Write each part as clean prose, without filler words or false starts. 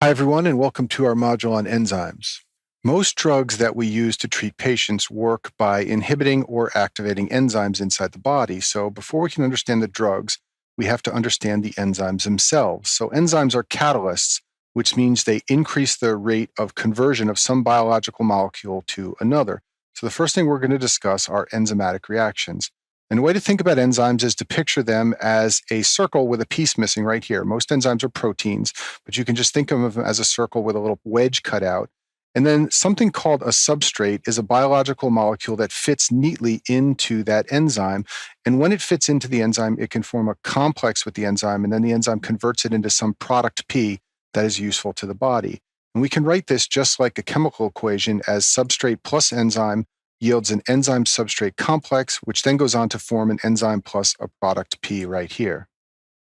Hi, everyone, and welcome to our module on enzymes. Most drugs that we use to treat patients work by inhibiting or activating enzymes inside the body. So before we can understand the drugs, we have to understand the enzymes themselves. So enzymes are catalysts, which means they increase the rate of conversion of some biological molecule to another. So the first thing we're going to discuss are enzymatic reactions. And the way to think about enzymes is to picture them as a circle with a piece missing right here. Most enzymes are proteins, but you can just think of them as a circle with a little wedge cut out. And then something called a substrate is a biological molecule that fits neatly into that enzyme. And when it fits into the enzyme, it can form a complex with the enzyme, and then the enzyme converts it into some product P that is useful to the body. And we can write this just like a chemical equation as substrate plus enzyme yields an enzyme substrate complex, which then goes on to form an enzyme plus a product P right here.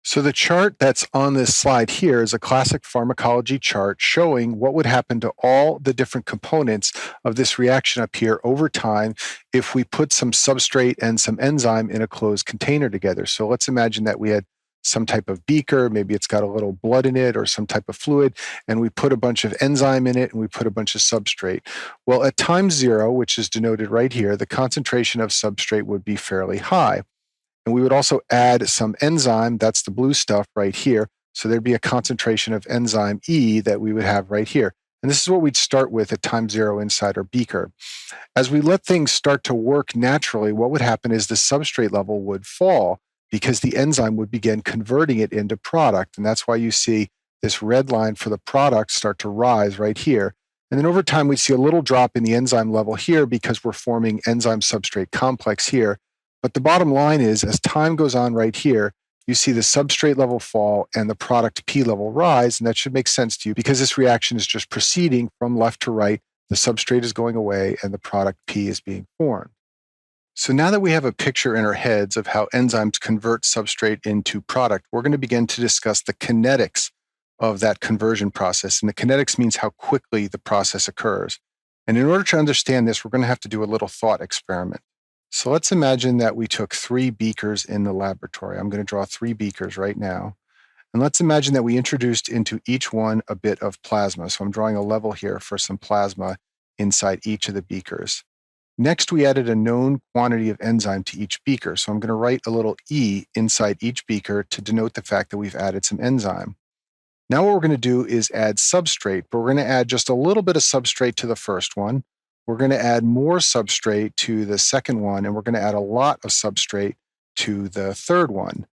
So the chart that's on this slide here is a classic pharmacology chart showing what would happen to all the different components of this reaction up here over time if we put some substrate and some enzyme in a closed container together. So let's imagine that we had some type of beaker, maybe it's got a little blood in it or some type of fluid, and we put a bunch of enzyme in it and we put a bunch of substrate. Well, at time zero, which is denoted right here, the concentration of substrate would be fairly high. And we would also add some enzyme, that's the blue stuff right here. So there'd be a concentration of enzyme E that we would have right here. And this is what we'd start with at time zero inside our beaker. As we let things start to work naturally, what would happen is the substrate level would fall because the enzyme would begin converting it into product. And that's why you see this red line for the product start to rise right here. And then over time, we'd see a little drop in the enzyme level here because we're forming enzyme substrate complex here. But the bottom line is, as time goes on right here, you see the substrate level fall and the product P level rise. And that should make sense to you because this reaction is just proceeding from left to right. The substrate is going away and the product P is being formed. So now that we have a picture in our heads of how enzymes convert substrate into product, we're going to begin to discuss the kinetics of that conversion process. And the kinetics means how quickly the process occurs. And in order to understand this, we're going to have to do a little thought experiment. So let's imagine that we took 3 beakers in the laboratory. I'm going to draw 3 beakers right now. And let's imagine that we introduced into each one a bit of plasma. So I'm drawing a level here for some plasma inside each of the beakers. Next, we added a known quantity of enzyme to each beaker. So I'm going to write a little E inside each beaker to denote the fact that we've added some enzyme. Now what we're going to do is add substrate, but we're going to add just a little bit of substrate to the first one. We're going to add more substrate to the second one, and we're going to add a lot of substrate to the third one.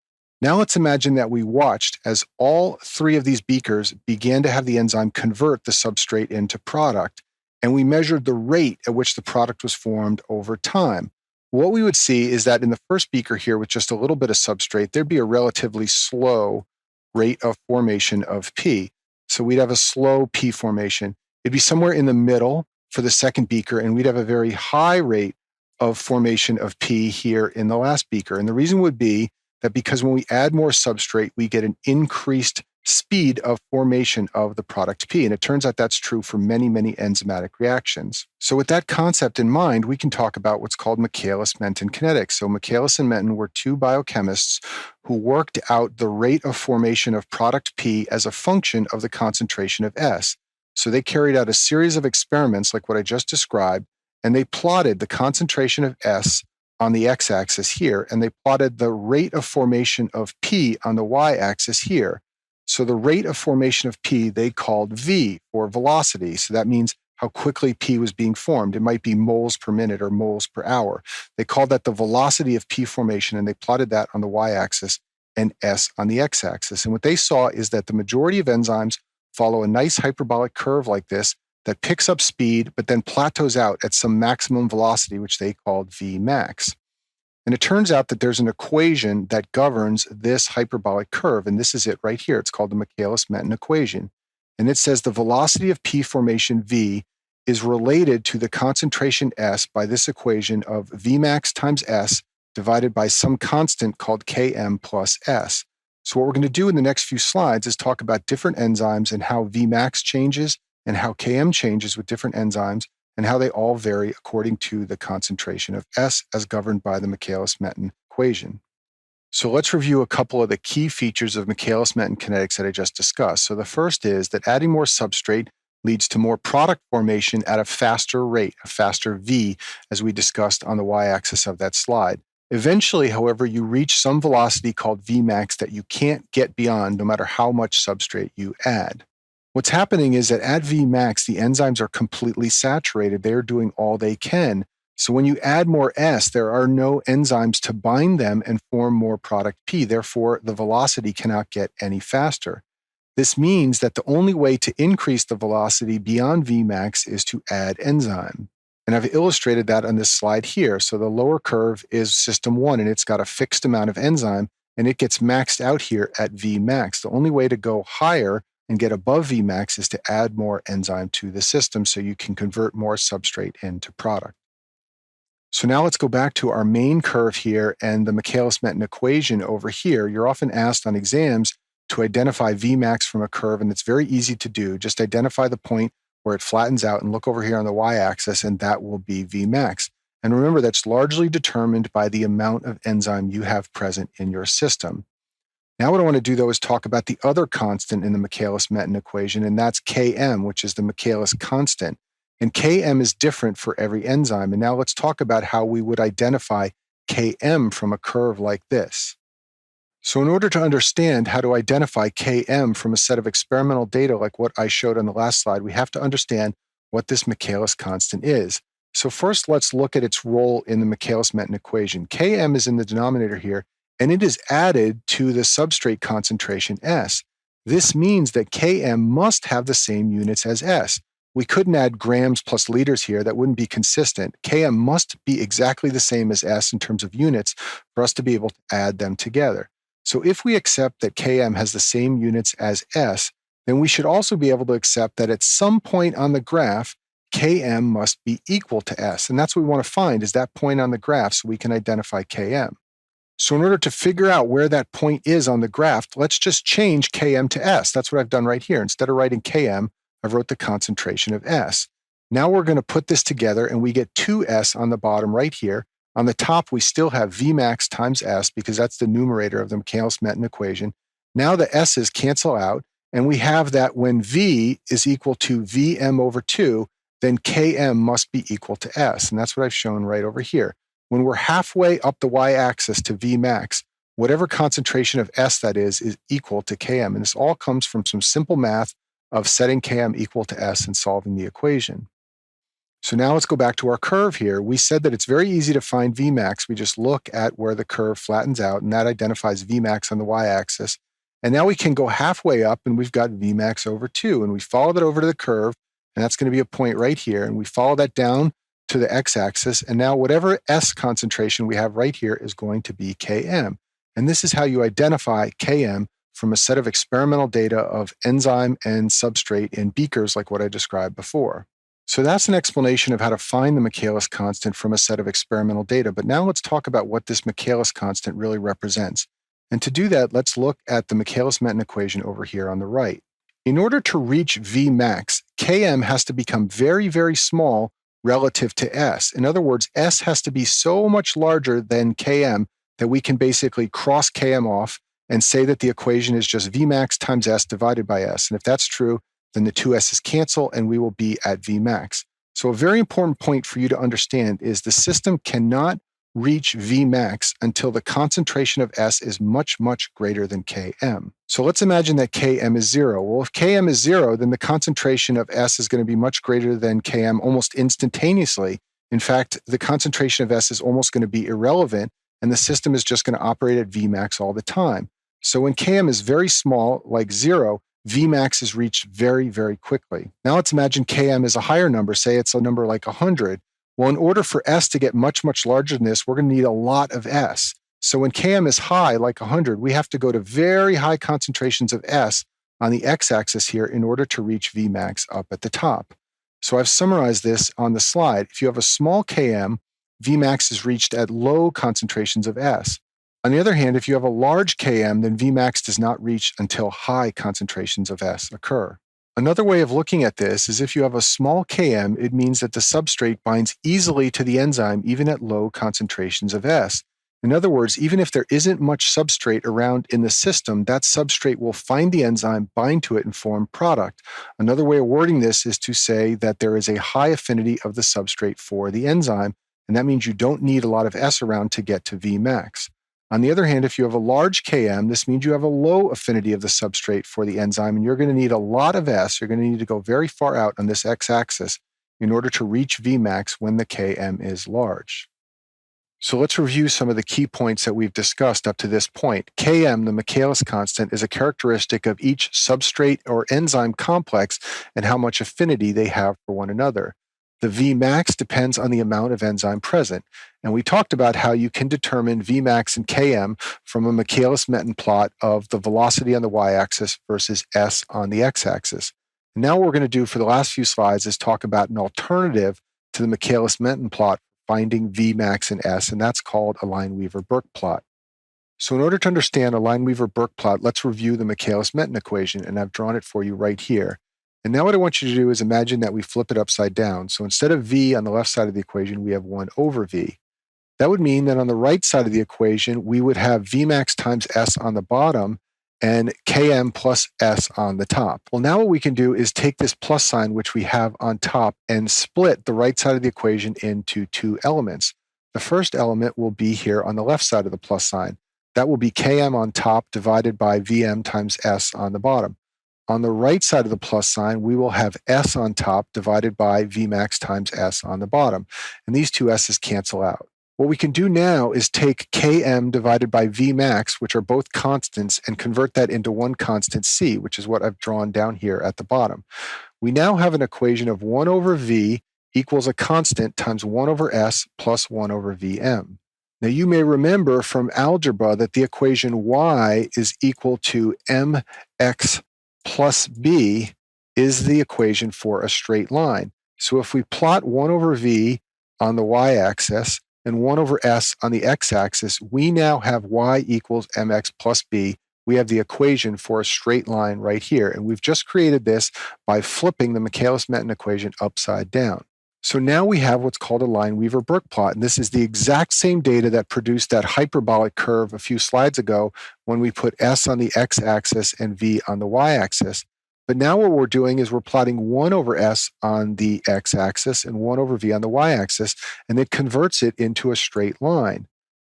Now let's imagine that we watched as all 3 of these beakers began to have the enzyme convert the substrate into product, and we measured the rate at which the product was formed over time. What we would see is that in the first beaker here with just a little bit of substrate, there'd be a relatively slow rate of formation of P. So we'd have a slow P formation. It'd be somewhere in the middle for the second beaker, and we'd have a very high rate of formation of P here in the last beaker. And the reason would be that because when we add more substrate, we get an increased speed of formation of the product P. And it turns out that's true for many, many enzymatic reactions. So with that concept in mind, we can talk about what's called Michaelis-Menten kinetics. So Michaelis and Menten were 2 biochemists who worked out the rate of formation of product P as a function of the concentration of S. So they carried out a series of experiments like what I just described, and they plotted the concentration of S on the x-axis here, and they plotted the rate of formation of P on the y-axis here. So the rate of formation of P they called V, or velocity. So that means how quickly P was being formed. It might be moles per minute or moles per hour. They called that the velocity of P formation, and they plotted that on the y-axis and S on the x-axis. And what they saw is that the majority of enzymes follow a nice hyperbolic curve like this that picks up speed, but then plateaus out at some maximum velocity, which they called V max. And it turns out that there's an equation that governs this hyperbolic curve, and this is it right here. It's called the Michaelis-Menten equation. And it says the velocity of P formation V is related to the concentration S by this equation of V max times S divided by some constant called Km plus S. So what we're going to do in the next few slides is talk about different enzymes and how Vmax changes and how Km changes with different enzymes and how they all vary according to the concentration of S as governed by the Michaelis-Menten equation. So let's review a couple of the key features of Michaelis-Menten kinetics that I just discussed. So the first is that adding more substrate leads to more product formation at a faster rate, a faster V, as we discussed on the y-axis of that slide. Eventually, however, you reach some velocity called Vmax that you can't get beyond no matter how much substrate you add. What's happening is that at Vmax, the enzymes are completely saturated. They're doing all they can. So when you add more S, there are no enzymes to bind them and form more product P. Therefore, the velocity cannot get any faster. This means that the only way to increase the velocity beyond Vmax is to add enzyme. And I've illustrated that on this slide here. So the lower curve is system 1, and it's got a fixed amount of enzyme, and it gets maxed out here at Vmax. The only way to go higher and get above Vmax is to add more enzyme to the system so you can convert more substrate into product. So now let's go back to our main curve here and the Michaelis-Menten equation over here. You're often asked on exams to identify Vmax from a curve, and it's very easy to do. Just identify the point where it flattens out and look over here on the y-axis, and that will be Vmax. And remember, that's largely determined by the amount of enzyme you have present in your system. Now what I want to do, though, is talk about the other constant in the Michaelis-Menten equation, and that's Km, which is the Michaelis constant. And Km is different for every enzyme. And now let's talk about how we would identify Km from a curve like this. So in order to understand how to identify Km from a set of experimental data like what I showed on the last slide, we have to understand what this Michaelis constant is. So first, let's look at its role in the Michaelis-Menten equation. Km is in the denominator here, and it is added to the substrate concentration S. This means that Km must have the same units as S. We couldn't add grams plus liters here. That wouldn't be consistent. Km must be exactly the same as S in terms of units for us to be able to add them together. So if we accept that Km has the same units as S, then we should also be able to accept that at some point on the graph, Km must be equal to S. And that's what we want to find, is that point on the graph so we can identify Km. So in order to figure out where that point is on the graph, let's just change Km to S. That's what I've done right here. Instead of writing Km, I've wrote the concentration of S. Now we're going to put this together, and we get 2S on the bottom right here. On the top, we still have Vmax times S, because that's the numerator of the Michaelis-Menten equation. Now the S's cancel out, and we have that when V is equal to Vm over 2, then Km must be equal to S. And that's what I've shown right over here. When we're halfway up the y-axis to Vmax, whatever concentration of S that is equal to Km. And this all comes from some simple math of setting Km equal to S and solving the equation. So now let's go back to our curve here. We said that it's very easy to find Vmax. We just look at where the curve flattens out, and that identifies Vmax on the y-axis. And now we can go halfway up, and we've got Vmax over 2. And we follow that over to the curve, and that's going to be a point right here. And we follow that down to the x-axis. And now whatever S concentration we have right here is going to be Km. And this is how you identify Km from a set of experimental data of enzyme and substrate in beakers like what I described before. So that's an explanation of how to find the Michaelis constant from a set of experimental data. But now let's talk about what this Michaelis constant really represents. And to do that, let's look at the Michaelis-Menten equation over here on the right. In order to reach Vmax, Km has to become very, very small relative to S. In other words, S has to be so much larger than Km that we can basically cross Km off and say that the equation is just Vmax times S divided by S. And if that's true, then the two S's cancel and we will be at Vmax. So a very important point for you to understand is the system cannot reach Vmax until the concentration of S is much, much greater than Km. So let's imagine that Km is 0. Well, if Km is 0, then the concentration of S is going to be much greater than Km almost instantaneously. In fact, the concentration of S is almost going to be irrelevant, and the system is just going to operate at Vmax all the time. So when Km is very small, like 0, Vmax is reached very, very quickly. Now let's imagine Km is a higher number, say it's a number like 100. Well, in order for S to get much, much larger than this, we're going to need a lot of S. So when Km is high, like 100, we have to go to very high concentrations of S on the x-axis here in order to reach Vmax up at the top. So I've summarized this on the slide. If you have a small Km, Vmax is reached at low concentrations of S. On the other hand, if you have a large Km, then Vmax does not reach until high concentrations of S occur. Another way of looking at this is if you have a small Km, it means that the substrate binds easily to the enzyme even at low concentrations of S. In other words, even if there isn't much substrate around in the system, that substrate will find the enzyme, bind to it, and form product. Another way of wording this is to say that there is a high affinity of the substrate for the enzyme, and that means you don't need a lot of S around to get to Vmax. On the other hand, if you have a large Km, this means you have a low affinity of the substrate for the enzyme, and you're going to need a lot of S. You're going to need to go very far out on this x-axis in order to reach Vmax when the Km is large. So let's review some of the key points that we've discussed up to this point. Km, the Michaelis constant, is a characteristic of each substrate or enzyme complex and how much affinity they have for one another. The Vmax depends on the amount of enzyme present. And we talked about how you can determine Vmax and Km from a Michaelis-Menten plot of the velocity on the y-axis versus S on the x-axis. And now what we're going to do for the last few slides is talk about an alternative to the Michaelis-Menten plot finding Vmax and S, and that's called a Lineweaver-Burke plot. So in order to understand a Lineweaver-Burke plot, let's review the Michaelis-Menten equation, and I've drawn it for you right here. And now what I want you to do is imagine that we flip it upside down. So instead of V on the left side of the equation, we have 1 over V. That would mean that on the right side of the equation, we would have Vmax times S on the bottom and Km plus S on the top. Well, now what we can do is take this plus sign, which we have on top, and split the right side of the equation into 2 elements. The first element will be here on the left side of the plus sign. That will be Km on top divided by Vm times S on the bottom. On the right side of the plus sign, we will have S on top divided by Vmax times S on the bottom. And these two S's cancel out. What we can do now is take Km divided by Vmax, which are both constants, and convert that into one constant C, which is what I've drawn down here at the bottom. We now have an equation of 1 over V equals a constant times 1 over S plus 1 over Vm. Now you may remember from algebra that the equation y is equal to mx plus b is the equation for a straight line. So if we plot 1 over V on the y-axis, and 1 over S on the x-axis, we now have y equals mx plus b. We have the equation for a straight line right here. And we've just created this by flipping the Michaelis-Menten equation upside down. So now we have what's called a Lineweaver-Burke plot. And this is the exact same data that produced that hyperbolic curve a few slides ago when we put S on the x-axis and V on the y-axis. But now what we're doing is we're plotting 1 over S on the x-axis and 1 over V on the y-axis, and it converts it into a straight line.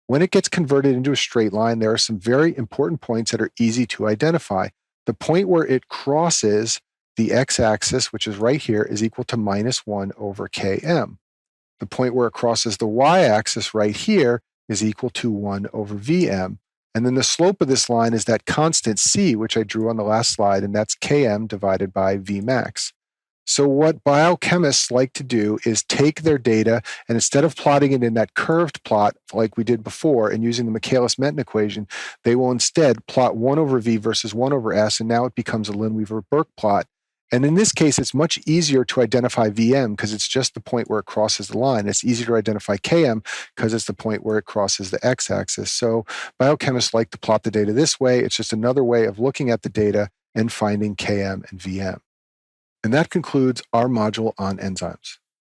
When it gets converted into a straight line, there are some very important points that are easy to identify. The point where it crosses the x-axis, which is right here, is equal to minus 1 over Km. The point where it crosses the y-axis right here is equal to 1 over Vm. And then the slope of this line is that constant C, which I drew on the last slide, and that's Km divided by Vmax. So what biochemists like to do is take their data, and instead of plotting it in that curved plot like we did before and using the Michaelis-Menten equation, they will instead plot 1 over V versus 1 over S, and now it becomes a Lineweaver-Burke plot. And in this case, it's much easier to identify Vm because it's just the point where it crosses the line. It's easier to identify Km because it's the point where it crosses the x-axis. So biochemists like to plot the data this way. It's just another way of looking at the data and finding Km and Vm. And that concludes our module on enzymes.